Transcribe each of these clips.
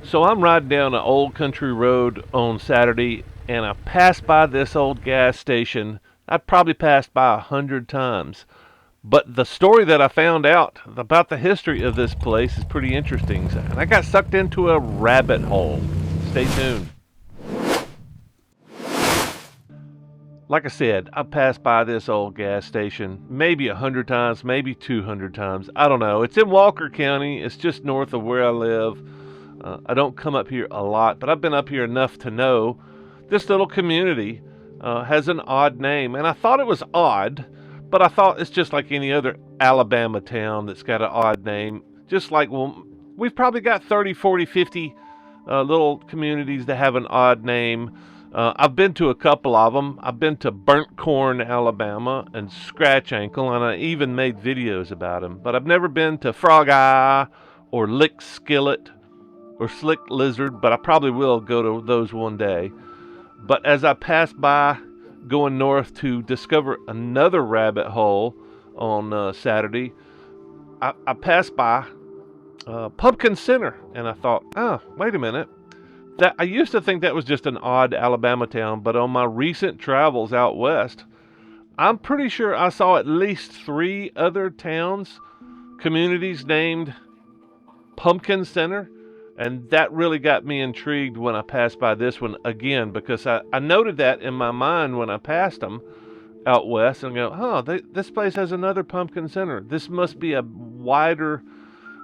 So I'm riding down an old country road on Saturday, and I passed by this old gas station. I probably passed by 100 times. But the story that I found out about the history of this place is pretty interesting, and I got sucked into a rabbit hole. Stay tuned. Like I said, I passed by this old gas station maybe 100 times, maybe 200 times. I don't know. It's in Walker County. It's just north of where I live. I don't come up here a lot, but I've been up here enough to know this little community has an odd name. And I thought it was odd, but I thought it's just like any other Alabama town that's got an odd name. Just like, well, we've probably got 30, 40, 50 little communities that have an odd name. I've been to a couple of them. I've been to Burnt Corn, Alabama, and Scratch Ankle, and I even made videos about them. But I've never been to Frog Eye or Lick Skillet or Slick Lizard, but I probably will go to those one day. But as I pass by going north to discover another rabbit hole on Saturday, I passed by Punkin Center, and I thought, oh, wait a minute. That I used to think that was just an odd Alabama town, but on my recent travels out west, I'm pretty sure I saw at least 3 other towns, communities named Punkin Center, and that really got me intrigued when I passed by this one again, because I noted that in my mind when I passed them out west, and go, oh, this place has another Punkin Center. This must be a wider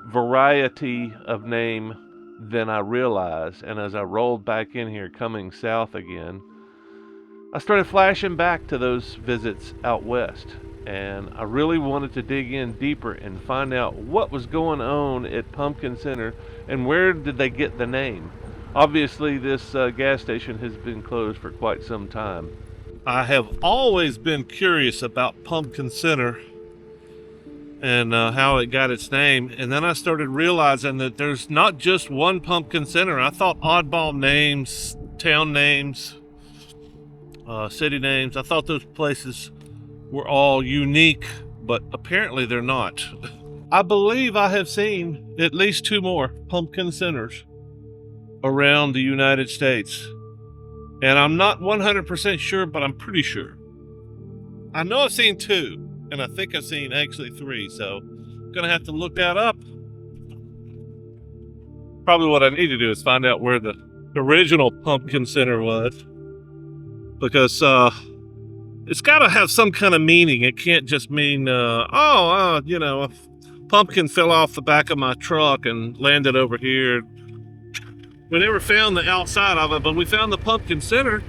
variety of name than I realized. And as I rolled back in here coming south again, I started flashing back to those visits out west, and I really wanted to dig in deeper and find out what was going on at Punkin Center and where did they get the name. Obviously this gas station has been closed for quite some time. I have always been curious about Punkin Center and how it got its name. And then I started realizing that there's not just one Punkin Center. I thought oddball names, town names, city names, I thought those places were all unique, but apparently they're not. I believe I have seen at least 2 more Punkin Centers around the United States. And I'm not 100% sure, but I'm pretty sure. I know I've seen 2. And I think I've seen actually 3, so I'm going to have to look that up. Probably what I need to do is find out where the original Punkin Center was. Because it's got to have some kind of meaning. It can't just mean, a pumpkin fell off the back of my truck and landed over here. We never found the outside of it, but we found the Punkin Center.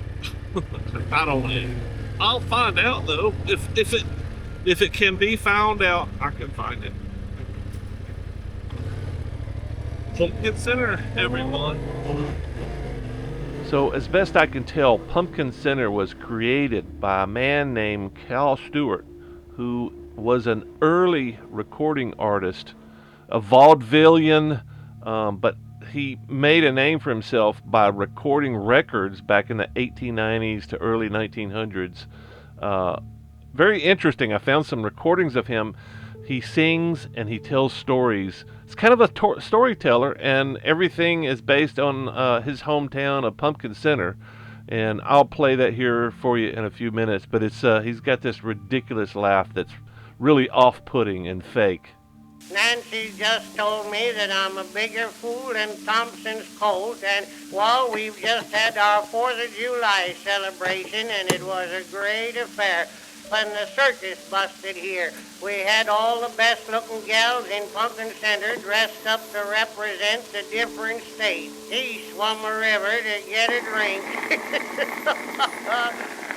I don't know. I'll find out, though. If it can be found out, I can find it. Punkin Center, everyone. So, as best I can tell, Punkin Center was created by a man named Cal Stewart, who was an early recording artist, a vaudevillian, but he made a name for himself by recording records back in the 1890s to early 1900s. Very interesting. I found some recordings of him. He sings and he tells stories. It's kind of a storyteller, and everything is based on his hometown of Punkin Center. And I'll play that here for you in a few minutes. But it's he's got this ridiculous laugh that's really off-putting and fake. Nancy just told me that I'm a bigger fool than Thompson's Colt, and, well, we've just had our 4th of July celebration, and it was a great affair. When the circus busted here, we had all the best-looking gals in Punkin Center dressed up to represent the different states. He swum a river to get a drink.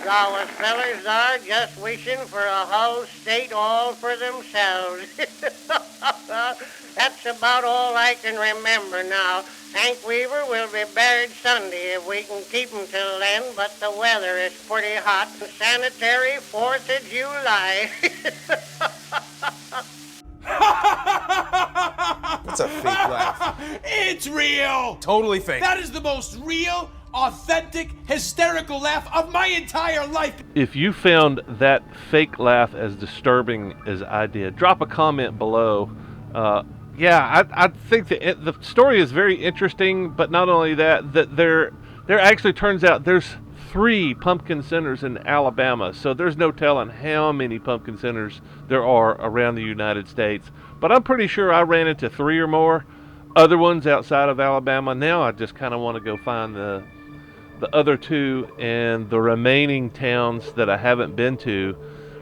Those fellers are just wishing for a whole state all for themselves. That's about all I can remember now. Hank Weaver will be buried Sunday if we can keep him till then, but the weather is pretty hot and sanitary 4th of July. That's a fake laugh. It's real! Totally fake. That is the most real, authentic, hysterical laugh of my entire life. If you found that fake laugh as disturbing as I did, drop a comment below. Yeah, I think the story is very interesting, but not only that, that there actually turns out there's 3 pumpkin centers in Alabama, so there's no telling how many pumpkin centers there are around the United States. But I'm pretty sure I ran into 3 or more other ones outside of Alabama. Now I just kind of want to go find the other 2 and the remaining towns that I haven't been to,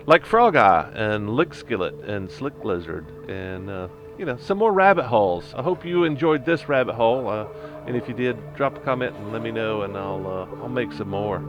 like Frog Eye and Lick Skillet and Slick Lizard and some more rabbit holes. I hope you enjoyed this rabbit hole, and if you did, drop a comment and let me know, and I'll make some more.